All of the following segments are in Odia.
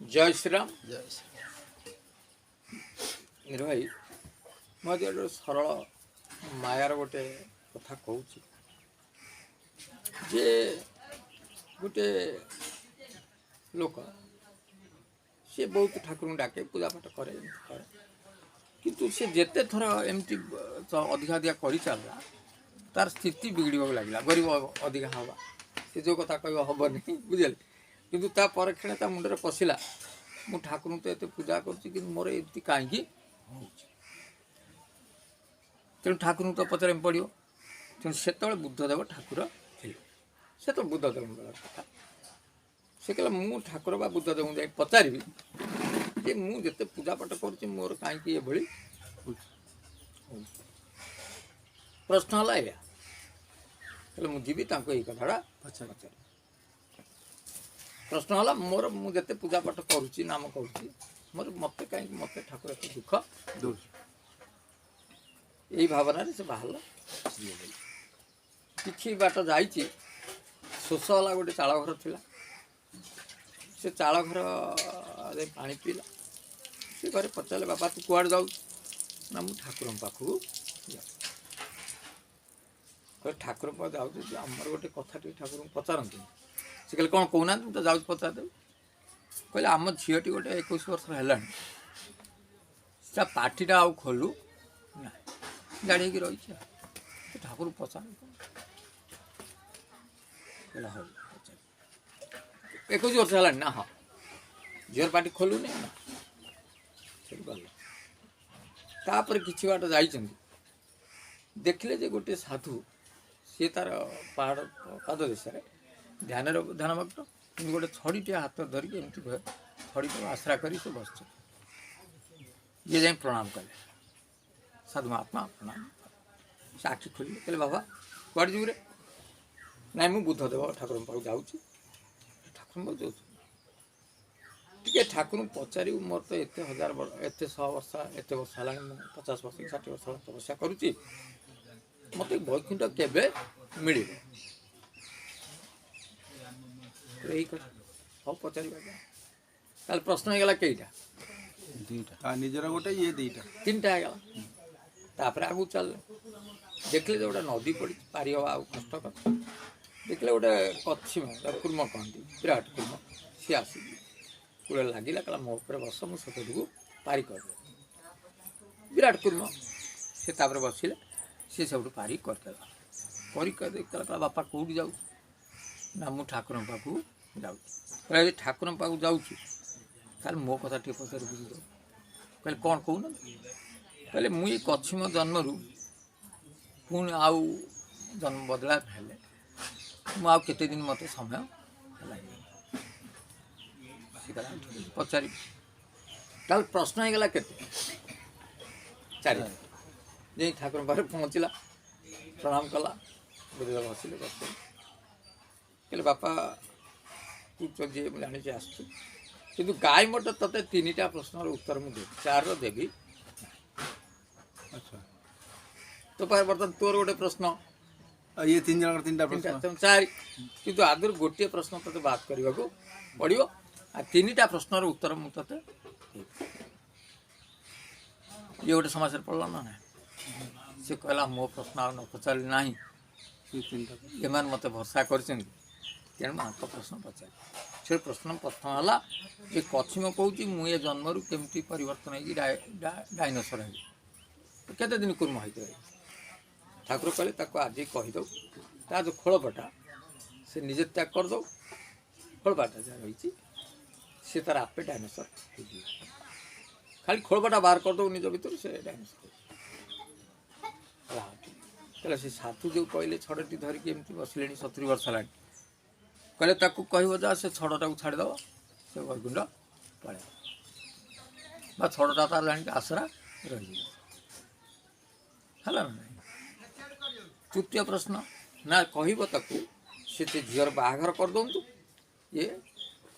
जय श्री राम। जय नीर भाई मुझे गोटे सरल मायार गोटे कथा कहूँ जे गोटे लोक सी बहुत ठाकुर डाके पूजा पाठ करे किंतु सी जेते थर एमती अधिका अधिका कर चलला तार स्थिति बिगड़ लगे गरीब अधिका हवा से जो कथा कह हम नहीं बुझे किंतु ता पर क्षण ता मुंडे पशिला मु ठाकुर तो एत पूजा कर मोर एमती कहीं तेणु ठाकुर तो पचार पड़ो तेणु से बुद्धदेव ठाकुर थे से तो बुद्धदेव कथा से कहला मु ठाकुर बा बुद्धदेव जाए पचारि जे मुझे पूजा पाठ कर मोर कहीं ये प्रश्न है या मुझे यही कथा पचार प्रश्न है मोर मुझे पूजा पाठ करुच्ची नाम करुच्ची मोर मत कहीं मत ठाकुर एत दुख दूर यही भावना से बाहर कि बाट जा शोष है गोटे चाल घर थी से चाल घर पा पीला से घरे पचारे बाबा तू कुआड़ जाऊ ना मु ठाकुर पाखक जाऊ ठाकुर पाख जाऊँ आमर गोटे कथा ठाकुर पचारती से कहले कौन कहना मुझे तो जाऊँ पचार देव कहले आम झीटी गोटे 21 वर्ष है पाठीटा आउ खोलू ना गाड़ी की रही ठाकुर पचार 21 वर्ष है ना हाँ झीर पार्टी खोलू नहीं ना तापर किसी बाट जा देखले जे गोटे साधु सी तार पहाड़ पाद देश ध्यान ध्यानभक्त गोटे छड़ीटे हाथ धरिक एमती छड़ी को आश्रा कर बस ये जाए प्रणाम कले साधु महात्मा प्रणाम से आखि खोल कहले बाबा कड़े जीव रे ना मुझे बुद्धदेव ठाकुर पाक जाऊँ ठाकुर पाक जाऊँ टे ठाकुर पचार मोर तो एत 1000 एत 100 वर्ष एत वर्ष है 50 वर्ष 60 वर्ष तपस्या करुच्ची मत वैकुंठ केबे मिले यही कथा हाँ पचार प्रश्न होगा कईटा दीटा निजर गोटे ये दीटा 3टा होगा आगू चल देखले जो गोटे नदी पड़ी पारि हवा कष्ट कथा देखले गोटे कच्छिम कुर्म कहती विराट कुर्म सी आस कूड़े लगे कहला मो पर बस मुझे को पारि कर विराट कुर्म से बसिले सी सब पारि करदेला कहला बापा कौटी जाऊ ना मु ठाकुर पाखक जाऊँ ठाकुर पाखक जाऊँ मो कथा टे पचार बुझी दो कहले कौन कहूना कहले मुझे कच्छिम जन्म पुणी आउ जन्म बदला हेले मुझे दिन मत समय पचार ताल प्रश्न होगा के चार ठाकुर पाखे पहुँचला प्रणाम कला बुद्धदेव हसिले बस कहले बापा तू तो जी जानी आस कि गाय मट ते 3टा प्रश्न उत्तर मुझे 4 देवी अच्छा तो बर्तमान तोर गोटे प्रश्न ये 3 जन 3टा प्रश्न 4 कि आदर गोटे प्रश्न ते बात करने को पड़ो आ 3टा प्रश्न उत्तर मुझे ये गोटे समस्या पड़ला ना सी कहला मो प्रश्न आ न पचार ना एम मत भरसा कर तेणु मुझे प्रश्न पचार से प्रश्न प्रथम है जे कच्छिम कौच मुझे जन्म केमती परिवर्तन हो डायनोसर है केते दिन कुर्म होते ठाकुर कहले आज कहीदे ता जो खोलपटा से निजे त्याग करदे खोलपाटा जहाँ रही सी तार आपे डायनोसर खाली खोलपाटा बाहर करदे निज भर से डायनोसर कहला से साधु जो कहले छड़टी धरिक एमती बसले 70 वर्ष है कहले कह जा से छड़टा को छाड़देव से वैकुंठ पड़े छड़टा तार जान आसरा रही है ना तृतीय प्रश्न ना कह से झीर बाहाघर कर दौतु ये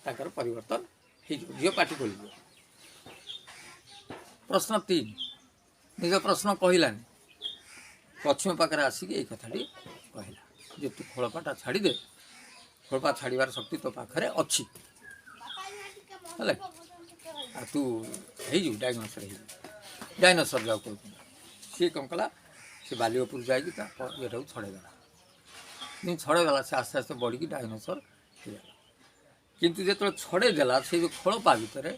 ताकर परिवर्तन हो झील पाटी खोल प्रश्न 3 निज प्रश्न कहलानी पश्चिम पाखे आसिक ये कथाटी कहला जे तू खोलपाटा छाड़दे खोलपा छाड़ार शक्ति तो पाखे अच्छी ହେଲା ଆଉ ତୁ ହେଇଯିବୁ ଡାଇନସର ହେଇଯିବୁ ଡାଇନସର ଯାଉ କହୁଛନ୍ତି ସିଏ କ'ଣ କଲା ସେ ବାଲି ଉପରୁ ଯାଇକି ତା ଇଏଟାକୁ ଛଡ଼େଇଦେଲା ଯେମିତି ଛଡ଼େଇଦେଲା ସେ ଆସ୍ତେ ଆସ୍ତେ ବଢ଼ିକି ଡାଇନସର ହେଇଗଲା କିନ୍ତୁ ଯେତେବେଳେ ଛଡ଼େଇ ଦେଲା ସେ ଯେଉଁ ଖୋଳପା ଭିତରେ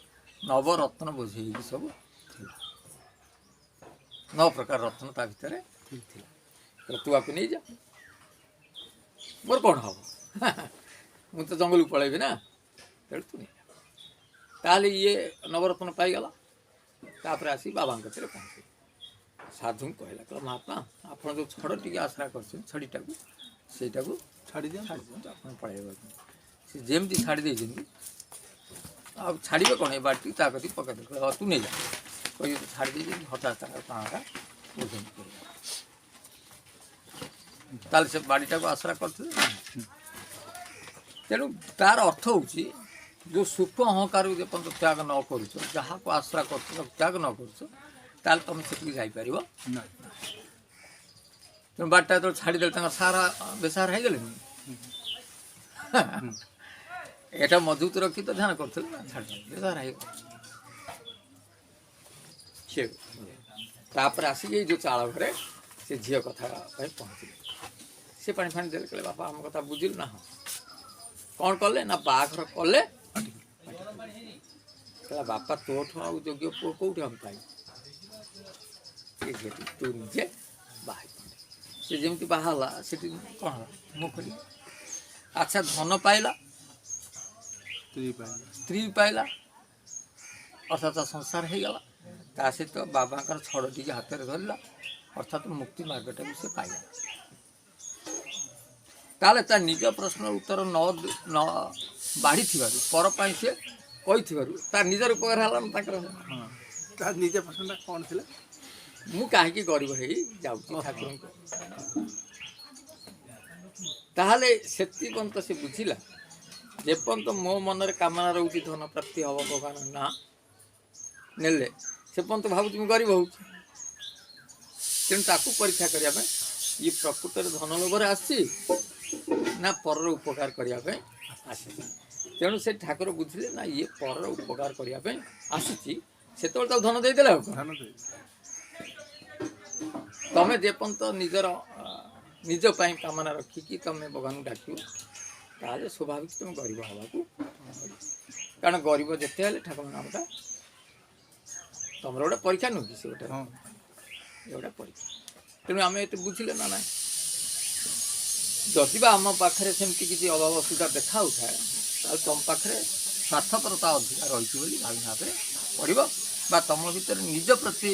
ନବରତ୍ନ ବୋଝେଇ ହେଇକି ସବୁ ଥିଲା 9 ପ୍ରକାର ରତ୍ନ ତା ଭିତରେ ଥିଲା ତୁ ଆକୁ ନେଇଯା ମୋର କ'ଣ ହବ ମୁଁ ତ ଜଙ୍ଗଲକୁ ପଳେଇବି ନା ତେଣୁ ତୁ ନେଇଯା ତାହେଲେ ଇଏ ନବରତ୍ନ ପାଇଗଲା ତାପରେ ଆସି ବାବାଙ୍କ କତିରେ ପହଞ୍ଚିଲେ ସାଧୁଙ୍କୁ କହିଲା ମହାତ୍ମା ଆପଣ ଯେଉଁ ଛଡ଼ ଟିକେ ଆଶ୍ରା କରିଛନ୍ତି ଛଡ଼ିଟାକୁ ସେଇଟାକୁ ଛାଡ଼ି ଦିଅନ୍ତୁ ଆପଣ ପଳେଇବାକୁ ସେ ଯେମିତି ଛାଡ଼ି ଦେଇଛନ୍ତି ଆଉ ଛାଡ଼ିବେ କ'ଣ ଏ ବାଟି ତା କତିକି ପକାଇଦେବେ ତୁ ନେଇଯା କହି ଛାଡ଼ି ଦେଇଛନ୍ତି ହଠାତ୍ ତାଙ୍କର ପାଣଟା ବୁଝନ୍ତି ତାହେଲେ ସେ ବାଡ଼ିଟାକୁ ଆଶ୍ରା କରିଥିଲେ ତେଣୁ ତାର ଅର୍ଥ ହେଉଛି ଯେଉଁ ସୁଖ ଅହଙ୍କାରକୁ ଯେପର୍ଯ୍ୟନ୍ତ ତ୍ୟାଗ ନ କରୁଛ ଯାହାକୁ ଆଶ୍ରା କରୁଛ ତାକୁ ତ୍ୟାଗ ନ କରୁଛ ତାହେଲେ ତୁମେ ସେଠିକି ଯାଇପାରିବ ତେଣୁ ବାଡ଼ିଟା ଯେତେବେଳେ ଛାଡ଼ିଦେଲେ ତାଙ୍କର ସାରା ବେସାରା ହେଇଗଲେନି এটা ମଜବୁତ ରଖି ତ ଧ୍ୟାନ କରୁଥିଲେ ନା ଛାଡ଼ିଦେଲେ ବେସାରା ହେଇଗଲା ସେ ତାପରେ ଆସିକି ଏଇ ଯେଉଁ ଚାଳ ଘରେ ସେ ଝିଅ କଥା ପାଇଁ ପହଞ୍ଚିଲେ ସେ ପାଣି ଫାଣି ଦେଲେ କହିଲେ ବାପା ଆମ କଥା ବୁଝିଲୁ ନା ହଁ କ'ଣ କଲେ ନା ବାହାଘର କଲେ କହିଲା ବାପା ତୋଠୁ ଆଉ ଯୋଗ୍ୟ ପୁଅ କେଉଁଠି ଆମେ ପାଇବୁ ଏ ଝିଅଟି ତୁ ନିଜେ ବାହା ସେ ଯେମିତି ବାହା ହେଲା ସେଠି କ'ଣ ହେଲା ମୁଁ କହିଲି ଆଚ୍ଛା ଧନ ପାଇଲା ସ୍ତ୍ରୀ ପାଇଲା ଅର୍ଥାତ୍ ସଂସାର ହେଇଗଲା ତା ସହିତ ବାବାଙ୍କର ଛଡ଼ ଟିକେ ହାତରେ ଧରିଲା ଅର୍ଥାତ୍ ମୁକ୍ତି ମାର୍ଗଟାକୁ ସେ ପାଇଲା ତାହେଲେ ତା ନିଜ ପ୍ରଶ୍ନର ଉତ୍ତର ନ ବାଢ଼ିଥିବାରୁ ପର ପାଇଁ ସେ କହିଥିବାରୁ ତା ନିଜର ଉପକାର ହେଲା ନା ତାଙ୍କର ତା ନିଜ ପ୍ରଶ୍ନଟା କ'ଣ ଥିଲା ମୁଁ କାହିଁକି ଗରିବ ହେଇ ଯାଉଛି ଠାକୁରଙ୍କୁ ତାହେଲେ ସେତିକି ପର୍ଯ୍ୟନ୍ତ ସେ ବୁଝିଲା ଯେପର୍ଯ୍ୟନ୍ତ ମୋ ମନରେ କାମନା ରହୁଛି ଧନ ପ୍ରାପ୍ତି ହେବ ଭଗବାନ ନା ନେଲେ ସେ ପର୍ଯ୍ୟନ୍ତ ଭାବୁଛି ମୁଁ ଗରିବ ହେଉଛି ତେଣୁ ତାକୁ ପରୀକ୍ଷା କରିବା ପାଇଁ ଇଏ ପ୍ରକୃତରେ ଧନ ଲୋଭରେ ଆସିଛି ନା ପରର ଉପକାର କରିବା ପାଇଁ ଆସିଛି ତେଣୁ ସେ ଠାକୁର ବୁଝିଲେ ନା ଇଏ ପରର ଉପକାର କରିବା ପାଇଁ ଆସିଛି ସେତେବେଳେ ତାକୁ ଧନ ଦେଇଦେଲେ ଆଉ ତମେ ଯେପର୍ଯ୍ୟନ୍ତ ନିଜର ନିଜ ପାଇଁ କାମନା ରଖିକି ତମେ ଭଗବାନଙ୍କୁ ଡାକିବ ତାହେଲେ ସ୍ୱାଭାବିକ ତୁମେ ଗରିବ ହେବାକୁ କାରଣ ଗରିବ ଯେତେ ହେଲେ ଠାକୁର ନାମଟା ତମର ଗୋଟେ ପରୀକ୍ଷା ନୁହେଁ କି ସେ ଗୋଟେ ଗୋଟେ ପରୀକ୍ଷା ତେଣୁ ଆମେ ଏତେ ବୁଝିଲେ ନା ନାହିଁ ଯଦି ବା ଆମ ପାଖରେ ସେମିତି କିଛି ଅଭାବ ଅସୁବିଧା ଦେଖାଉଥାଏ ତାହେଲେ ତୁମ ପାଖରେ ସ୍ୱାର୍ଥପରତା ଅଧିକା ରହିଛି ବୋଲି ଭାବି ଭାବରେ ପଡ଼ିବ ବା ତୁମ ଭିତରେ ନିଜ ପ୍ରତି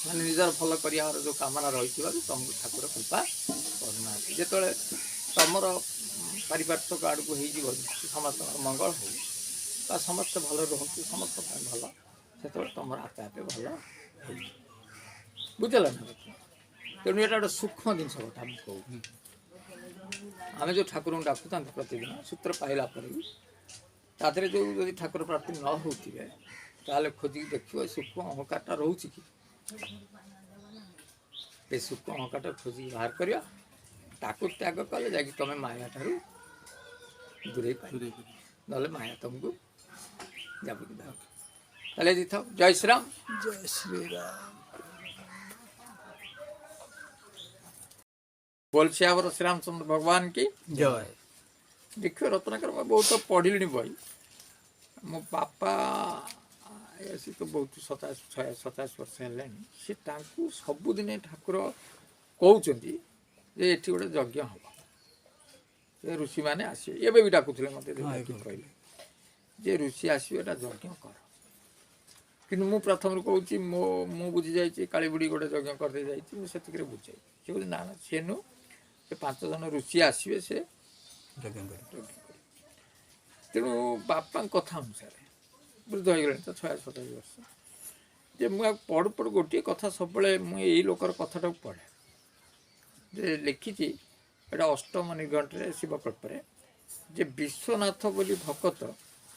ମାନେ ନିଜର ଭଲ କରିବାର ଯେଉଁ କାମନା ରହିଥିବାରୁ ତୁମକୁ ଠାକୁର କୃପା କରୁନାହାନ୍ତି ଯେତେବେଳେ ତୁମର ପାରିପାର୍ଶ୍ୱିକ ଆଡ଼କୁ ହେଇଯିବ ସମସ୍ତଙ୍କର ମଙ୍ଗଳ ହେଉ ବା ସମସ୍ତେ ଭଲ ରୁହନ୍ତୁ ସମସ୍ତଙ୍କ ପାଇଁ ଭଲ ସେତେବେଳେ ତୁମର ଆପେ ଆପେ ଭଲ ହେଇଯିବ ବୁଝିଲ ନା ତେଣୁ ଏଇଟା ଗୋଟେ ସୂକ୍ଷ୍ମ ଜିନିଷ କଥା ମୁଁ କହୁଛି ଆମେ ଯେଉଁ ଠାକୁରଙ୍କୁ ଡାକୁଥାନ୍ତି ପ୍ରତିଦିନ ସୂତ୍ର ପାଇଲା ପରେ ବି ତା ଦେହରେ ଯେଉଁ ଯଦି ଠାକୁର ପ୍ରାପ୍ତି ନ ହେଉଥିବେ ତାହେଲେ ଖୋଜିକି ଦେଖିବ ଏ ସୂକ୍ଷ୍ମ ଅହଙ୍କାରଟା ରହୁଛି କି ଏ ସୂକ୍ଷ୍ମ ଅହଙ୍କାରଟା ଖୋଜିକି ବାହାର କରିବା ତାକୁ ତ୍ୟାଗ କଲେ ଯାଇକି ତୁମେ ମାୟା ଠାରୁ ଦୂରେଇ ପାରିବ ନହେଲେ ମାୟା ତୁମକୁ ଯାବକି ଦେବ ତାହେଲେ ଏଠି ଥାଉ ଜୟ ଶ୍ରୀରାମ ଜୟ ଶ୍ରୀରାମ बोलছি ଆମର ଶ୍ରୀରାମଚନ୍ଦ୍ର ଭଗବାନ କି ଜୟ ଦେଖିବ ରତ୍ନାକର ମୁଁ ବହୁତ ପଢ଼ିଲିଣି ବହି ମୋ ବାପା ଆସି ତ ବହୁତ 27 ବର୍ଷ ହେଲାଣି ସେ ତାଙ୍କୁ ସବୁଦିନେ ଠାକୁର କହୁଛନ୍ତି ଯେ ଏଠି ଗୋଟେ ଯଜ୍ଞ ହେବ ସେ ଋଷିମାନେ ଆସିବେ ଏବେ ବି ଡାକୁଥିଲେ ମୋତେ କହିଲେ ଯେ ଋଷି ଆସିବେ ଏଟା ଯଜ୍ଞ କର କିନ୍ତୁ ମୁଁ ପ୍ରଥମରୁ କହୁଛି ମୁଁ ବୁଝି ଯାଇଛି କାଳି ବୁଢ଼ୀ ଗୋଟେ ଯଜ୍ଞ କରିଦେଇ ଯାଇଛି ମୁଁ ସେତିକିରେ ବୁଝାଇ ସେ କହୁଛି ନା ନା ସେ ନୁହଁ ସେ 5 ଜଣ ଋଷି ଆସିବେ ସେ ଯଜ୍ଞ କରିବେ ତେଣୁ ବାପାଙ୍କ କଥା ଅନୁସାରେ ବୃଦ୍ଧ ହେଇଗଲାଣି ତ 26-27 ବର୍ଷ ଯେ ମୁଁ ଆଉ ପଢ଼ୁ ପଢ଼ୁ ଗୋଟିଏ କଥା ସବୁବେଳେ ମୁଁ ଏଇ ଲୋକର କଥାଟାକୁ ପଢ଼େ ଯେ ଲେଖିଛି ଏଇଟା ଅଷ୍ଟମ ନିଘଣ୍ଟରେ ଶିବକଳ୍ପରେ ଯେ ବିଶ୍ୱନାଥ ବୋଲି ଭକତ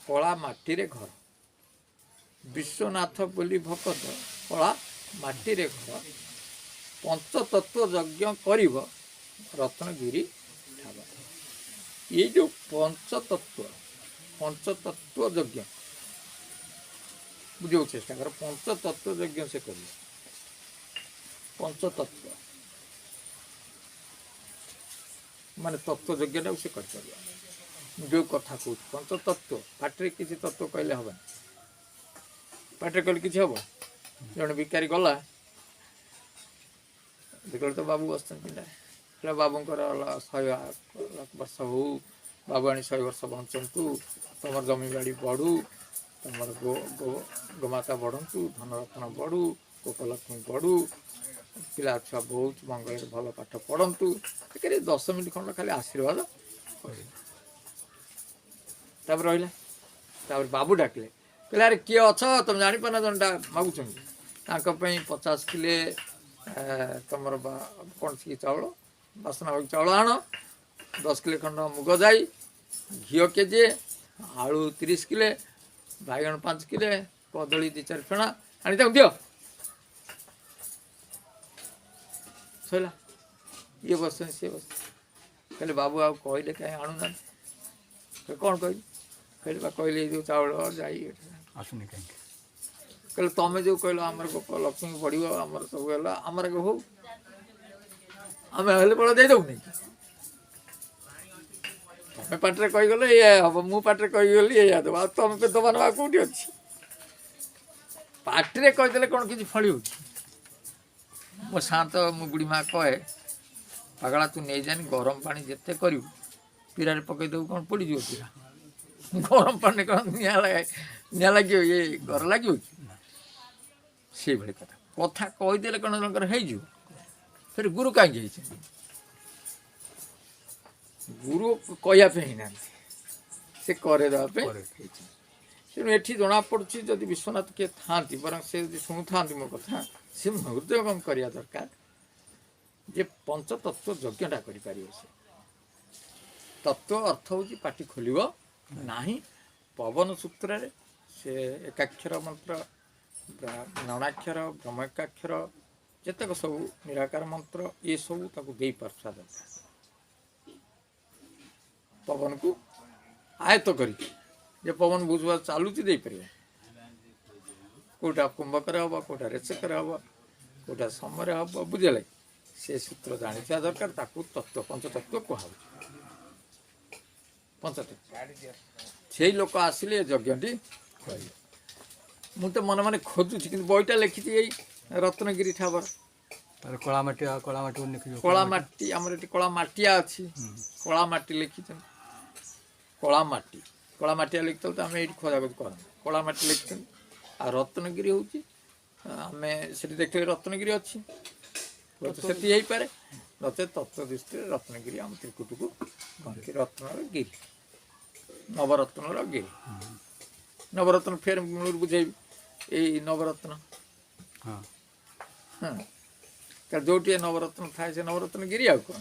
କଳା ମାଟିରେ ଘର ବିଶ୍ୱନାଥ ବୋଲି ଭକତ କଳା ମାଟିରେ ଘର ପଞ୍ଚତତ୍ତ୍ୱ ଯଜ୍ଞ କରିବ ରତ୍ନଗିରି ଠାବ ଏଇ ଯେଉଁ ପଞ୍ଚତତ୍ତ୍ୱ ପଞ୍ଚତତ୍ତ୍ୱ ଯଜ୍ଞ ବୁଝିବାକୁ ଚେଷ୍ଟା କର। ପଞ୍ଚତତ୍ତ୍ୱ ଯଜ୍ଞ ସେ କରିବେ। ପଞ୍ଚତତ୍ତ୍ୱ ମାନେ ତତ୍ତ୍ୱ ଯଜ୍ଞଟାକୁ ସେ କରିପାରିବ। ଯେଉଁ କଥା କହୁଛି ପଞ୍ଚତତ୍ତ୍ୱ, ପାଟିରେ କିଛି ତତ୍ତ୍ୱ କହିଲେ ହେବନି। ପାଟିରେ କହିଲେ କିଛି ହେବ? ଜଣେ ଭିକାରୀ ଗଲା, ଦେଖିଲେ ତ ବାବୁ ବସିଛନ୍ତି ନା, ହେଲେ ବାବୁଙ୍କର 100 ବର୍ଷ ହଉ, ବାବୁ ଆଣି 100 ବର୍ଷ ବଞ୍ଚନ୍ତୁ, ତୁମର ଜମିବାଡ଼ି ବଢ଼ୁ, ତୁମର ଗୋମାତା ବଢ଼ନ୍ତୁ, ଧନରତ୍ନ ବଢ଼ୁ, କୋକଲକ୍ଷ୍ମୀ ବଢ଼ୁ, ପିଲା ଛୁଆ ବହୁତ ମଙ୍ଗଳରେ ଭଲ ପାଠ ପଢ଼ନ୍ତୁ। ଟିକେ 10 ମିନିଟ୍ ଖଣ୍ଡ ଖାଲି ଆଶୀର୍ବାଦ କରିବ। ତାପରେ ରହିଲା। ତାପରେ ବାବୁ ଡାକିଲେ, କହିଲେ ଆରେ କିଏ ଅଛ? ତୁମେ ଜାଣିପାରୁନ ଜଣଟା ମାଗୁଛନ୍ତି। ତାଙ୍କ ପାଇଁ 50 କିଲୋ ତୁମର କୌଣସି ଚାଉଳ, ବାସନା ବାକି ଚାଉଳ ଆଣ, 10 କିଲୋ ଖଣ୍ଡ ମୁଗ ଯାଇ, ଘିଅ କେଜିଏ, ଆଳୁ 30 କିଲୋ, ବାଇଗଣ 5 କିଲୋ, କଦଳୀ 2-4 ଫେଣା ଆଣି ତାକୁ ଦିଅ। ସରିଲା। ଇଏ ବସିଛନ୍ତି, ସିଏ ବସ। କହିଲେ ବାବୁ ଆଉ କହିଲେ କାହିଁ ଆଣୁନାହାନ୍ତି? କ'ଣ କହିଲି? କହିଲେ ବା କହିଲେ ଏଇ ଯେଉଁ ଚାଉଳ ଯାଇ ଆସୁନି କାହିଁକି? କହିଲେ ତମେ ଯେଉଁ କହିଲ ଆମର ଲକ୍ଷ୍ମୀ ବଢ଼ିବ, ଆମର ସବୁ ହେଲା, ଆମର ହଉ, ଆମେ ହେଲେ ବଳ ଦେଇଦେବୁନି। ତମେ ପାଟିରେ କହିଗଲେ ଏଇଆ ହେବ, ମୁଁ ପାଟିରେ କହିଗଲି ଏଇଆ ଦେବ, ଆଉ ତମେ ଦେବା ନେବା କେଉଁଠି ଅଛି? ପାଟିରେ କହିଦେଲେ କ'ଣ କିଛି ଫଳି ହେଉଛି? ମୋ ଶାନ୍ତ ମୋ ବୁଢ଼ୀ ମା' କହେ, ପାଗଳା ତୁ ନେଇଯାନି, ଗରମ ପାଣି ଯେତେ କରିବୁ ପିରାରେ ପକେଇଦେବୁ, କ'ଣ ପୋଡ଼ିଯିବ ପିରା? ଗରମ ପାଣିରେ କ'ଣ ନିଆଁ ଲାଗିବ? ଇଏ ଘର ଲାଗିବ କି? ସେଇଭଳି କଥା କଥା କହିଦେଲେ କ'ଣ ଜଣଙ୍କର ହେଇଯିବ? ଫେର ଗୁରୁ କାହିଁକି ହେଇଛନ୍ତି? ଗୁରୁ କହିବା ପାଇଁ ହେଇନାହାନ୍ତି, ସେ କରେଇଦେବା ପାଇଁ ହେଇଛନ୍ତି। ତେଣୁ ଏଠି ଜଣାପଡ଼ୁଛି ଯଦି ବିଶ୍ୱନାଥ କିଏ ଥାଆନ୍ତି, ବରଂ ସେ ଯଦି ଶୁଣୁଥାନ୍ତି ମୋ କଥା, ସେ ହୃଦୟଙ୍ଗମ କରିବା ଦରକାର ଯେ ପଞ୍ଚତତ୍ତ୍ୱ ଯଜ୍ଞଟା କରିପାରିବ। ସେ ତତ୍ତ୍ୱ ଅର୍ଥ ହେଉଛି ପାଟି ଖୋଲିବ ନାହିଁ। ପବନ ସୂତ୍ରରେ ସେ ଏକାକ୍ଷର ମନ୍ତ୍ର, ନଣାକ୍ଷର, ବ୍ରହ୍ମେକାକ୍ଷର, ଯେତେକ ସବୁ ନିରାକାର ମନ୍ତ୍ର, ଏସବୁ ତାକୁ ଦେଇପାରୁଥିବା ଦରକାର। ପବନକୁ ଆୟତ୍ତ କରିକି ଯେ ପବନ ବୁଝିବା ଚାଲୁଛି ଦେଇପାରିବ। କେଉଁଟା କୁମ୍ଭକରେ ହେବ, କେଉଁଟା ରେଚକରେ ହେବ, କେଉଁଟା ସମୟରେ ହେବ, ବୁଝିଲେ? ସେ ସୂତ୍ର ଜାଣିଥିବା ଦରକାର। ତାକୁ ତତ୍ତ୍ୱ, ପଞ୍ଚତତ୍ତ୍ୱ କୁହାହେଉଛି। ପଞ୍ଚତତ୍ତ୍ୱ ସେଇ ଲୋକ ଆସିଲେ ଏ ଯଜ୍ଞଟି କରିବେ। ମୁଁ ତ ମନେ ମନେ ଖୋଜୁଛି, କିନ୍ତୁ ବହିଟା ଲେଖିଛି ଏଇ ରତ୍ନଗିରି ଠାବର। କଳା ମାଟି କଳା ମାଟି, ଆମର ଏଠି କଳା ମାଟିଆ ଅଛି, କଳା ମାଟି ଲେଖିଛନ୍ତି। କଳା ମାଟିଆ ଲେଖିଥିଲେ ତ ଆମେ ଏଇଠି ଖୋଜାଖୋଜି କରନ୍ତୁ। କଳା ମାଟି ଲେଖିଛନ୍ତି। ଆଉ ରତ୍ନଗିରି ହେଉଛି, ଆମେ ସେଠି ଦେଖିଲେ ରତ୍ନଗିରି ଅଛି, ସେଠି ହେଇପାରେ। ନଚେତ୍ ତତ୍ତ୍ୱ ଦୃଷ୍ଟିରେ ରତ୍ନଗିରି ଆମ ତ୍ରିକୁଟକୁ କହନ୍ତି। ରତ୍ନର ଗିରି, ନବରତ୍ନର ଗିରି। ନବରତ୍ନ ଫେର ମୂଳରୁ ବୁଝେଇବି। ଏଇ ନବରତ୍ନ, ହଁ, ଯେଉଁଠି ନବରତ୍ନ ଥାଏ ସେ ନବରତ୍ନ ଗିରି। ଆଉ କ'ଣ?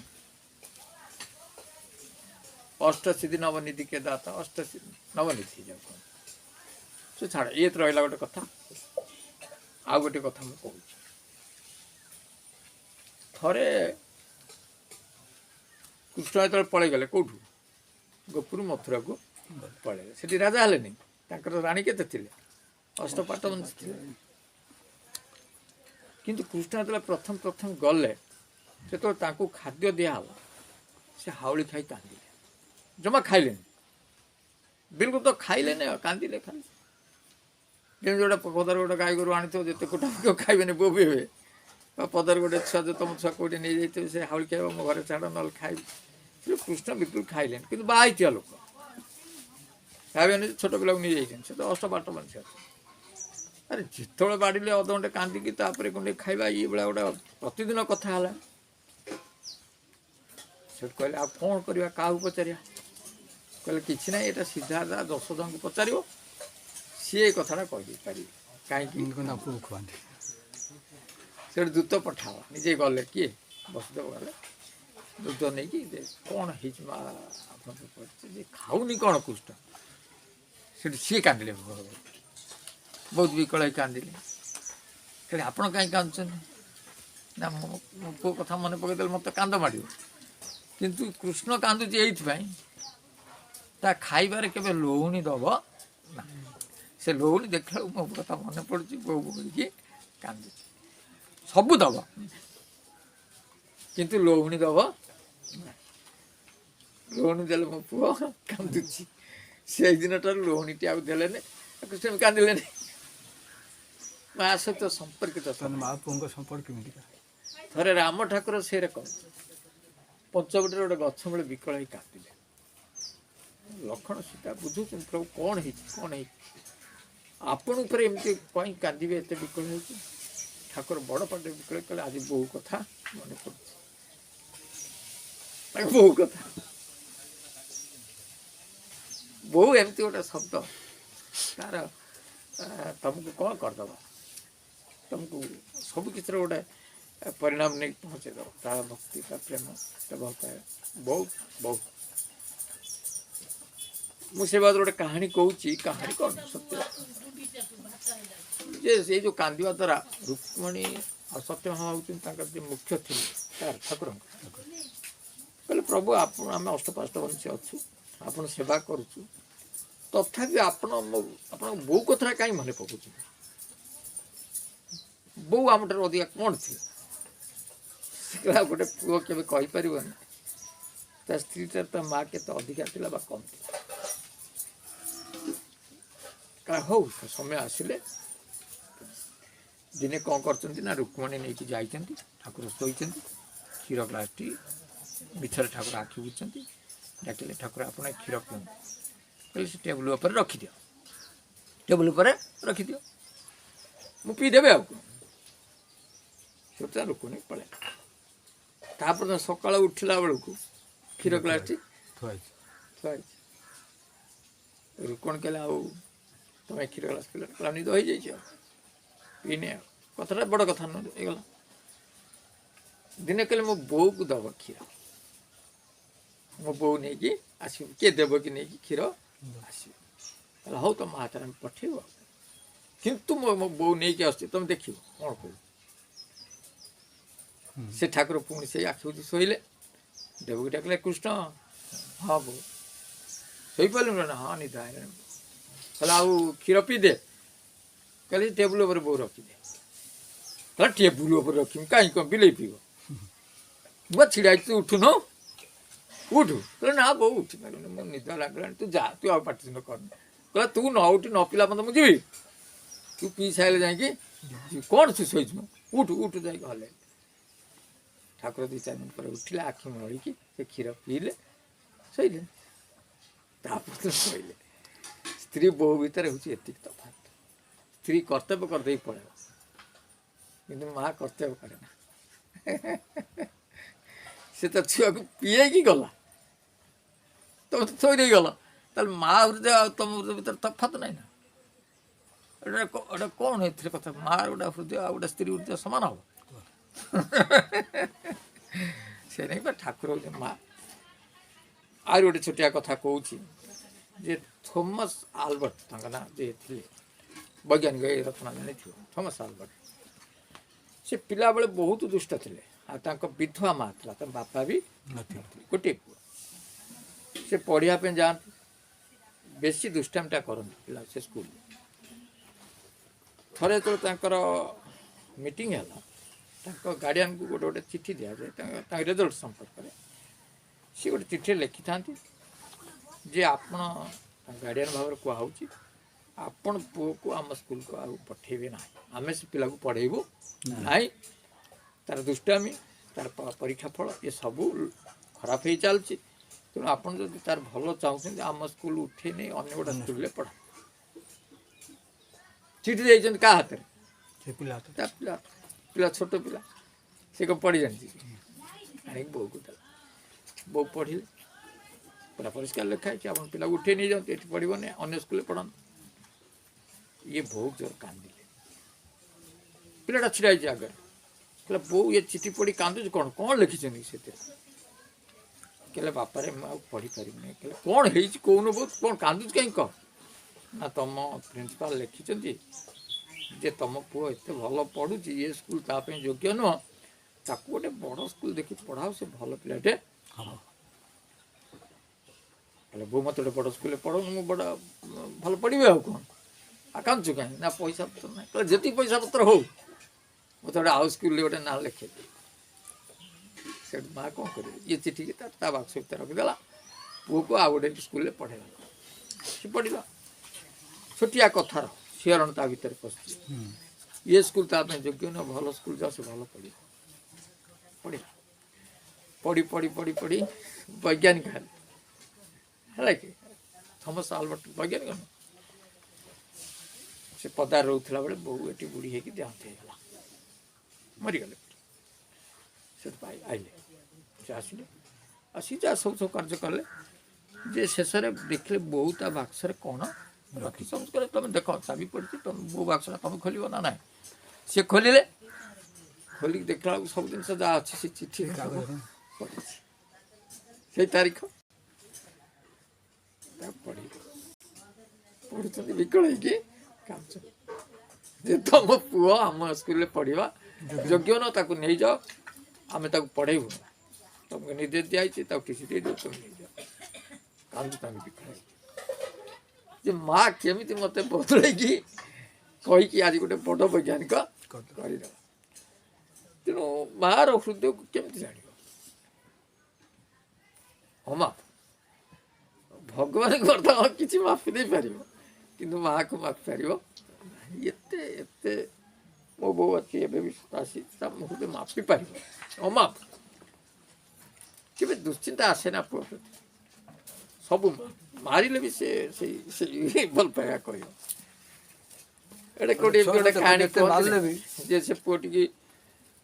ଅଷ୍ଟସିଦ୍ଧି ନବନିଧି କେ ଦାତା, ଅଷ୍ଟସିଦ୍ଧି ନବନିଧି ଯାଉ କ'ଣ? ସେ ଛାଡ଼, ଇଏ ତ ରହିଲା ଗୋଟେ କଥା। ଆଉ ଗୋଟେ କଥା ମୁଁ କହୁଛି। ଥରେ କୃଷ୍ଣ ଯେତେବେଳେ ପଳେଇଗଲେ, କେଉଁଠୁ? ଗୋପୁର ମଥୁରାକୁ ପଳେଇଲେ। ସେଠି ରାଜା ହେଲେନି। ତାଙ୍କର ରାଣୀ କେତେ ଥିଲେ? ଅଷ୍ଟପାଟବଂଶୀ ଥିଲେ। କିନ୍ତୁ କୃଷ୍ଣ ଯେତେବେଳେ ପ୍ରଥମ ଗଲେ, ସେତେବେଳେ ତାଙ୍କୁ ଖାଦ୍ୟ ଦିଆହେଲା, ସେ ହାଉଳି ଖାଇ କାନ୍ଦିଲେ। ଜମା ଖାଇଲେନି, ବିଲକୁଲ ତ ଖାଇଲେନି, ଆଉ କାନ୍ଦିଲେ ଖାଲି। ଯେମିତି ଗୋଟେ ପଦାରେ ଗୋଟେ ଗାଈ ଗୋରୁ ଆଣିଥିବ, ଯେତେ କୋଟା ଖାଇବେନି, ବୋବି ହେବେ। ବା ପଦାରେ ଗୋଟେ ଛୁଆ, ଯେ ତୁମ ଛୁଆ କେଉଁଠି ନେଇଯାଇଥିବେ, ସେ ହାଉଳି ଖାଇବ, ମୋ ଘରେ ଛାଡ଼, ନହେଲେ ଖାଇବି। ସେ କୃଷ୍ଣ ବିଲକୁଲ ଖାଇଲେନି। କିନ୍ତୁ ବାହା ହେଇଥିବା ଲୋକ ଖାଇବେନି, ଛୋଟ ପିଲାକୁ ନେଇଯାଇଛନ୍ତି। ସେ ତ ଅଷ୍ଟପାଟବଂଶୀ ଅଛି। ଆରେ ଯେତେବେଳେ ବାଡ଼ିଲେ ଅଧଘଣ୍ଟେ କାନ୍ଦିକି ତାପରେ ଗଣ୍ଡେ ଖାଇବା, ଇଏ ଭଳିଆ ଗୋଟେ ପ୍ରତିଦିନ କଥା ହେଲା। ସେଠୁ କହିଲେ ଆଉ କ'ଣ କରିବା, କାହାକୁ ପଚାରିବା? କହିଲେ କିଛି ନାହିଁ, ଏଇଟା ସିଧା ଯଶୋଦାଙ୍କୁ ପଚାରିବ, ସିଏ ଏ କଥାଟା କହିଦେଇପାରିବେ। କାହିଁକି? ସେଠୁ ଦୂତ ପଠାଅ, ନିଜେ ଗଲେ। କିଏ? ବସୁଦେବ ଗଲେ। ଦୂତ ନେଇକି କ'ଣ ହେଇଛି ମା, ଆପଣଙ୍କୁ ପଡ଼ିଛି ଯେ ଖାଉନି କ'ଣ କୃଷ୍ଣ? ସେଠି ସିଏ କାନ୍ଦିଲେ, ବହୁତ ବିକଳ ହେଇ କାନ୍ଦିଲେ। କହିଲେ ଆପଣ କାହିଁକି କାନ୍ଦୁଛନ୍ତି? ନା ମୋ ପୁଅ କଥା ମନେ ପକାଇଦେଲେ ମୋତେ କାନ୍ଦ ମାଡ଼ିବ। କିନ୍ତୁ କୃଷ୍ଣ କାନ୍ଦୁଛି ଏଇଥିପାଇଁ ତା ଖାଇବାରେ କେବେ ଲହୁଣୀ ଦବ ନା। ସେ ଲହୁଣୀ ଦେଖିଲା ମୋ କଥା ମନେ ପଡ଼ୁଛି, ବୋଉ କରିକି କାନ୍ଦୁଛି। ସବୁ ଦବ କିନ୍ତୁ ଲହୁଣୀ ଦବ ନା। ଲହୁଣୀ ଦେଲେ ମୋ ପୁଅ କାନ୍ଦୁଛି। ସେଇଦିନଠାରୁ ଲହୁଣୀଟି ଆଉ ଦେଲେନି, କୃଷ୍ଣ କାନ୍ଦିଲେନି। ମା ସହିତ ସମ୍ପର୍କିତ। ତାହେଲେ ମା ପୁଅଙ୍କ ସମ୍ପର୍କ କେମିତିକା? ଥରେ ରାମ ଠାକୁର ସେରେ କଣ ପଞ୍ଚବଟିରେ ଗୋଟେ ଗଛ ମୂଳେ ବିକଳ ହେଇ କାନ୍ଦିଲେ। ଲକ୍ଷ୍ମଣ ସୀତା ବୁଝୁଛନ୍ତି ପ୍ରଭୁ କ'ଣ ହେଇଛି କ'ଣ ହେଇଛି, ଆପଣ ଉପରେ ଏମିତି କାହିଁ କାନ୍ଦିବେ ଏତେ ବିକଳ ହେଇଛି। ଠାକୁର ବଡ଼ ପାଟିରେ ବିକଳ କଲେ ଆଜି ବୋଉ କଥା ମନେ ପଡ଼ୁଛି। ବୋଉ କଥା, ବୋଉ ଏମିତି ଗୋଟେ ଶବ୍ଦ ତାର ତମକୁ କ'ଣ କରିଦେବ, ତମକୁ ସବୁ কিছুର ଗୋଟେ ପରିଣାମ ନେଇକି ପହଞ୍ଚେଇ ଦେବ। ତା ଭକ୍ତି, ତା ପ୍ରେମ, ତା ଭଲ ପାଇବା ବହୁତ ବହୁତ। ମୁଁ ସେ ବାଦରେ ଗୋଟେ କାହାଣୀ କହୁଛି, କାହାଣୀ କ'ଣ ସତ୍ୟ ଯେ ସେ ଯେଉଁ କାନ୍ଦିବା ଦ୍ୱାରା ରୁକ୍ମଣୀ ଆଉ ସତ୍ୟଭାମା ହେଉଛନ୍ତି ତାଙ୍କର ଯେ ମୁଖ୍ୟ ଥିଲେ ତାର ଠାକୁରଙ୍କ। କହିଲେ ପ୍ରଭୁ ଆପଣ ଆମେ ଅଷ୍ଟପାଷ୍ଟ ବଂଶୀ ଅଛୁ, ଆପଣ ସେବା କରୁଛୁ, ତଥାପି ଆପଣ ଆପଣଙ୍କ ବୋଉ କଥାଟା କାହିଁ ମନେ ପକାଉଛନ୍ତି? ବୋଉ ଆମଠାରୁ ଅଧିକା କ'ଣ ଥିଲା? ଗୋଟେ ପୁଅ କେବେ କହିପାରିବନି ତା ସ୍ତ୍ରୀଟାର ତା ମା କେତେ ଅଧିକା ଥିଲା ବା କମ୍ ଥିଲା। ହଉ ସମୟ ଆସିଲେ ଦିନେ କ'ଣ କରିଛନ୍ତି ନା ରୁକ୍ମଣୀ ନେଇକି ଯାଇଛନ୍ତି, ଠାକୁର ଶୋଇଛନ୍ତି, କ୍ଷୀର ଗ୍ଲାସଟି ମିଛରେ ଠାକୁର ଆଖି ବୁଝଛନ୍ତି, ଡାକିଲେ ଠାକୁର ଆପଣ କ୍ଷୀର ପିଅନ୍ତୁ। କହିଲେ ସେ ଟେବୁଲ ଉପରେ ରଖିଦିଅ, ଟେବୁଲ ଉପରେ ରଖିଦିଅ, ମୁଁ ପିଇଦେବେ ଆଉ କ'ଣ। ସେଟା ରୁକ୍ମଣୀ ପଳେଇଲା। ତାପରେ ସକାଳ ଉଠିଲା ବେଳକୁ କ୍ଷୀର ଗ୍ଲାସଟି ଥୁଆ ହେଇଛି। ରୁକ୍ମଣୀ କହିଲେ ଆଉ ତମେ କ୍ଷୀର ଗ୍ଲାସ ପିଲା କହିଲା ନିଦ ହେଇଯାଇଛି ଆଉ ପିଇନେ, ଆଉ କଥାଟା ବଡ଼ କଥା ନୁହେଁ ହେଇଗଲା। ଦିନେ କହିଲେ ମୋ ବୋଉକୁ ଦେବ କ୍ଷୀର, ମୋ ବୋଉ ନେଇକି ଆସିବ, କିଏ ଦେବ କି ନେଇକି କ୍ଷୀର ଆସିବ। କହିଲା ହଉ ତମ ହାତରେ ଆମେ ପଠେଇବ, କିନ୍ତୁ ମୋ ବୋଉ ନେଇକି ଆସୁଛି ତମେ ଦେଖିବ କ'ଣ କହୁ। ସେ ଠାକୁର ପୁଣି ସେଇ ଆଖି ବୁଜି ଶୋଇଲେ। ଦେବକି ଡାକିଲେ କୃଷ୍ଣ, ହଁ ବୋଉ ଶୋଇପାରିଲୁ ନା? ହଁ ନିଦ ଆଇଲାଣି। କହିଲା ଆଉ କ୍ଷୀର ପିଇଦେ। କହିଲେ ଟେବୁଲ ଉପରେ ବୋଉ ରଖିଦେ। କହିଲା ଟେବୁଲ ଉପରେ ରଖିବି କାହିଁକି, କ'ଣ ବିଲେଇ ପିଇବ? ମୁଁ ଛିଡ଼ା ହେଇଛି, ତୁ ଉଠୁନୁ, ଉଠୁ। କହିଲେ ନା ବୋଉ ଉଠି ପାରିଲୁନି, ମୋ ନିଦ ଲାଗିଲାଣି, ତୁ ଯା, ତୁ ଆଉ ପାଟିଚିହ୍ନ କରନି। କହିଲା ତୁ ନ ଉଠି ନ ପିଲା ପର୍ଯ୍ୟନ୍ତ ମୁଁ ଯିବି? ତୁ ପିଇ ସାରିଲେ ଯାଇକି କ'ଣ ତୁ ଶୋଇଛୁ? ଉଠୁ ଉଠୁ ଯାଇକି ହଲେ। ଠାକୁର 2-4 ମିନିଟ୍ ପରେ ଉଠିଲେ, ଆଖି ମଳିକି ସେ କ୍ଷୀର ପିଇଲେ, ଶୋଇଲେ। ତାପରେ ଶୋଇଲେ। ସ୍ତ୍ରୀ ବୋହୂ ଭିତରେ ହେଉଛି ଏତିକି ତଫାତ। ସ୍ତ୍ରୀ କର୍ତ୍ତବ୍ୟ କରିଦେଇ ପଳେଇବ, କିନ୍ତୁ ମା କର୍ତ୍ତବ୍ୟ କରେ ନା। ସେ ତ ଛୁଆକୁ ପିଏଇକି ଗଲା, ତମେ ତ ଥୋଇ ଦେଇ ଗଲ, ତାହେଲେ ମା ହୃଦୟ ଆଉ ତମ ହୃଦୟ ଭିତରେ ତଫାତ ନାହିଁ ନା? ଏଇଟା କ'ଣ ଏଥିରେ କଥା? ମା ଗୋଟେ ହୃଦୟ ଆଉ ଗୋଟେ ସ୍ତ୍ରୀ ହୃଦୟ ସମାନ ହବ? ସେ ନାଇଁ ବା, ଠାକୁର ହଉଛି ମା। ଆହୁରି ଗୋଟେ ଛୋଟିଆ କଥା କହୁଛି ଯେ ଥୋମସ୍ ଆଲବର୍ଟ ତାଙ୍କ ନାଁ ଯିଏ ଥିଲେ ବୈଜ୍ଞାନିକ, ଏ ରଚନା ଜାଣିଥିବ, ଥୋମସ୍ ଆଲବର୍ଟ। ସେ ପିଲାବେଳେ ବହୁତ ଦୁଷ୍ଟ ଥିଲେ, ଆଉ ତାଙ୍କ ବିଧବା ମା ଥିଲା, ତାଙ୍କ ବାପା ବି ନଥିଲେ, ଗୋଟିଏ ପୁଅ। ସେ ପଢ଼ିବା ପାଇଁ ଯାଆନ୍ତି, ବେଶୀ ଦୁଷ୍ଟାମିଟା କରନ୍ତି ପିଲା ସେ ସ୍କୁଲରେ। ଥରେ ଯେତେବେଳେ ତାଙ୍କର ମିଟିଂ ହେଲା, ତାଙ୍କ ଗାର୍ଡ଼ିଆନକୁ ଗୋଟେ ଚିଠି ଦିଆଯାଏ ତାଙ୍କ ରେଜଲ୍ଟ ସମ୍ପର୍କରେ। ସିଏ ଗୋଟେ ଚିଠିରେ ଲେଖିଥାନ୍ତି ଯେ ଆପଣ ଗାର୍ଡ଼ିଆନ ଭାବରେ କୁହାହେଉଛି ଆପଣ ପୁଅକୁ ଆମ ସ୍କୁଲକୁ ଆଉ ପଠାଇବେ ନାହିଁ, ଆମେ ସେ ପିଲାକୁ ପଢ଼େଇବୁ ନାହିଁ, ତାର ଦୁଷ୍ଟାମି, ତାର ପରୀକ୍ଷା ଫଳ ଏସବୁ ଖରାପ ହେଇ ଚାଲିଛି, ତେଣୁ ଆପଣ ଯଦି ତାର ଭଲ ଚାହୁଁଛନ୍ତି ଆମ ସ୍କୁଲ ଉଠେଇ ନେଇ ଅନ୍ୟ ଗୋଟେ ସ୍କୁଲରେ ପଢ଼ା। ଚିଠି ଦେଇଛନ୍ତି କାହା ହାତରେ? ତା ପିଲା ଛୋଟ ପିଲା, ସେ କ'ଣ ପଢ଼ି ଜାଣିଛି? ଆଣିକି ବୋଉକୁ ଦେଲା। ବୋଉ ପଢ଼ିଲେ, ପୁରା ପରିଷ୍କାର ଲେଖା ହେଇଛି ଆପଣ ପିଲାକୁ ଉଠେଇ ନେଇଯାଆନ୍ତୁ, ଏଠି ପଢ଼ିବନି, ଅନ୍ୟ ସ୍କୁଲରେ ପଢ଼ାନ୍ତୁ। ଇଏ ବହୁତ ଜୋର କାନ୍ଦିଲେ। ପିଲାଟା ଛିଡ଼ା ହେଇଛି ଆଗରେ, କହିଲା ବୋଉ ଏ ଚିଠି ପଢ଼ି କାନ୍ଦୁଛି କ'ଣ, କ'ଣ ଲେଖିଛନ୍ତି ସେଥିରେ? କହିଲେ ବାପାରେ ମୁଁ ଆଉ ପଢ଼ିପାରିବିନି। କହିଲେ କ'ଣ ହେଇଛି କହୁନ ବୋଉ, କ'ଣ କାନ୍ଦୁଛି କାହିଁକି କହ? ନା ତମ ପ୍ରିନ୍ସିପାଲ୍ ଲେଖିଛନ୍ତି ଯେ ତମ ପୁଅ ଏତେ ଭଲ ପଢ଼ୁଛି, ଏ ସ୍କୁଲ ତା ପାଇଁ ଯୋଗ୍ୟ ନୁହଁ, ତାକୁ ଗୋଟେ ବଡ଼ ସ୍କୁଲ ଦେଖି ପଢ଼ାଅ, ସେ ଭଲ ପିଲାଟେ ହେବ। ହେଲେ ବୋଉ ମୋତେ ଗୋଟେ ବଡ଼ ସ୍କୁଲରେ ପଢ଼ଉନୁ ମୁଁ ବଡ଼ ଭଲ ପଢ଼ିବି ଆଉ କ'ଣ ଆକାଞ୍ଚୁ କାହିଁ ନା ପଇସା ପତ୍ର ନାହିଁ କହିଲେ ଯେତିକି ପଇସା ପତ୍ର ହଉ ମୋତେ ଗୋଟେ ଆଉ ସ୍କୁଲରେ ଗୋଟେ ନାଁ ଲେଖେଇଦେବି ସେଠୁ ମା କ'ଣ କରିବେ ଇଏ ଚିଠିକି ତା ବାକ୍ସ ଭିତରେ ରଖିଦେଲା ପୁଅକୁ ଆଉ ଗୋଟେ ସ୍କୁଲରେ ପଢ଼େଇଲା ସେ ପଢ଼ିଲା ଛୋଟିଆ କଥାର ଶିହରଣ ତା ଭିତରେ ପଶିଛି ଇଏ ସ୍କୁଲ ତା ପାଇଁ ଯୋଗ୍ୟ ନୁହଁ ଭଲ ସ୍କୁଲ ଯାଅ ସେ ଭଲ ପଢ଼ିବ ପଢ଼ିଲା ପଢ଼ି ପଢ଼ି ପଢ଼ି ପଢ଼ି ବୈଜ୍ଞାନିକ ହେଲା କି ଥମସ ଆଲବର୍ଟ ବୈଜ୍ଞାନିକ ନୁହଁ ସେ ପଦାରେ ରହୁଥିଲା ବେଳେ ବୋଉ ଏଠି ବୁଢ଼ୀ ହେଇକି ଦେହାନ୍ତ ହେଇଗଲା ମରିଗଲେ ସେଠୁ ଆଇଲେ ସେ ଆସିଲେ ଆସି ଯାହା ସବୁ ସବୁ କାର୍ଯ୍ୟ କଲେ ଯେ ଶେଷରେ ଦେଖିଲେ ବୋଉ ତା ବାକ୍ସରେ କ'ଣ ରଖି ସମସ୍ତ କଲେ ତୁମେ ଦେଖ ଚାବି ପଡ଼ିଛି ତୁମେ ବୋଉ ବାକ୍ସଟା ତୁମେ ଖୋଲିବ ନା ନାହିଁ ସେ ଖୋଲିଲେ ଖୋଲିକି ଦେଖିଲା ବେଳକୁ ସବୁ ଜିନିଷ ଯାହା ଅଛି ସେ ଚିଠି ପଡ଼ିଛି ସେଇ ତାରିଖ ପଢ଼ୁଛନ୍ତି ବିକଳ ହେଇକି କାନ୍ଦୁଛ ଯେ ତମ ପୁଅ ଆମ ସ୍କୁଲରେ ପଢ଼ିବା ଯୋଗ୍ୟ ନ ତାକୁ ନେଇଯାଅ ଆମେ ତାକୁ ପଢ଼େଇବୁ ତମକୁ ନିର୍ଦ୍ଦେଶ ଦିଆହେଇଛି ତାକୁ କିଛି ଦେଇଦେବୁ ତମେ ନେଇଯାଅ କାନ୍ଦୁଛନ୍ତି ବିକଳ ହେଇକି ଯେ ମା କେମିତି ମୋତେ ବଦଳେଇକି କହିକି ଆଜି ଗୋଟେ ବଡ଼ ବୈଜ୍ଞାନିକ କରିଦେଲା ତେଣୁ ମାଆର ହୃଦୟକୁ କେମିତି ଜାଣିବ ଅମାପ ଭଗବାନଙ୍କ ଅର୍ଥ କିଛି ମାପି ଦେଇପାରିବ କିନ୍ତୁ ମାଆକୁ ମାପି ପାରିବ ଏତେ ଏତେ ମୋ ବୋଉ ଅଛି ଏବେ ବି ଆସି ତା ହୃଦୟ ମାପି ପାରିବ ଅମାପ କେବେ ଦୁଶ୍ଚିନ୍ତା ଆସେ ନା ପୁଅ ପ୍ରତି ସବୁ ମାରିଲେ ବି ସେ ସେଇ ଭଲ ପାଇବା କହିବ ଏଇଟା କୋଉଠି ଗୋଟେ କାହାଣୀ ଯେ ସେ ପୁଅ ଟିକେ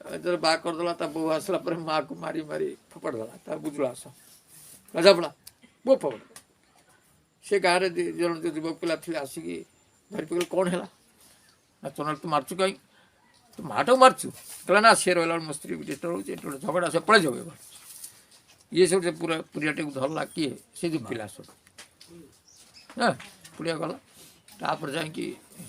ଯେତେବେଳେ ବାହା କରିଦେଲା ତା ବୋଉ ଆସିଲା ପରେ ମାଆକୁ ମାରି ମାରି ଫୋପାଡ଼ି ଦେଲା ତା ବୁଝୁଳା ଆସ ରାଜାପଡ଼ା ବୋଉ ଫୋପାଡ଼ି ସେ ଗାଁରେ ଜଣ ଯେଉଁ ଯୁବକ ପିଲା ଥିଲେ ଆସିକି ଧରି ପକେଇଲେ କ'ଣ ହେଲା ନା ଚୋନାଲ ତୁ ମାରୁଛୁ କାହିଁ ତୁ ମାଟାକୁ ମାରୁଛୁ କହିଲା ନା ସେ ରହିଲା ମୋ ସ୍ତ୍ରୀ ଡିଷ୍ଟର୍ବ ହେଉଛି ଏଠି ଗୋଟେ ଝଗଡ଼ା ସେ ପଳେଇ ଯାଉ ଇଏ ସବୁ ସେ ପୁରା ପୁରିଆଟାକୁ ଧରିଲା କିଏ ସେ ଯେଉଁ ପିଲା ସବୁ ହଁ ପୁଡ଼ିଆ ଗଲା ତାପରେ ଯାଇକି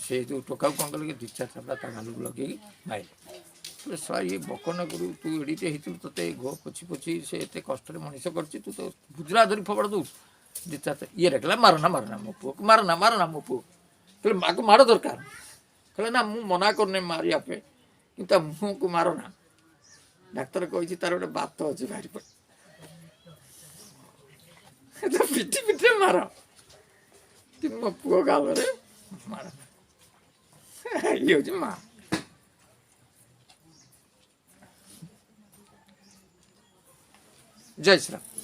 ସେ ଯେଉଁ ଟୋକାକୁ କ'ଣ କଲେ କି ଦୁଇ ଚାରି ଚାପଡ଼ା ତା ଗାଲକୁ ଲଗେଇକି ମାଇଲେ ଶଳା ଇଏ ବକନଗରୁ ତୁ ଏଡ଼ିଟେ ହେଇଥିଲୁ ତୋତେ ଘୋ ପୋଛି ପୋଛି ସେ ଏତେ କଷ୍ଟରେ ମଣିଷ କରିଛି ତୁ ତ ଗୁଜରା ଧରି ଫୋପାଡ଼ି ଦେଉଛୁ ଦୁଇ ଚାରି ଇଏ ଦେଖିଲା ମାରନା ମୋ ପୁଅକୁ ମାରନା ମୋ ପୁଅ କହିଲେ ମାକୁ ମାର ଦରକାର କହିଲେ ନା ମୁଁ ମନା କରୁନି ମାରିବା ପାଇଁ କିନ୍ତୁ ତା ମୁହଁକୁ ମାରନା ଡାକ୍ତର କହିଛି ତାର ଗୋଟେ ବାତ ଅଛି ଭାରି ପଡ଼େ ପିଠି ପିଠିରେ ମାର କିନ୍ତୁ ମୋ ପୁଅ ଗାଲରେ ମାର ଇଏ ହେଉଛି ମା ଜୟ ଶ୍ରୀରାମ।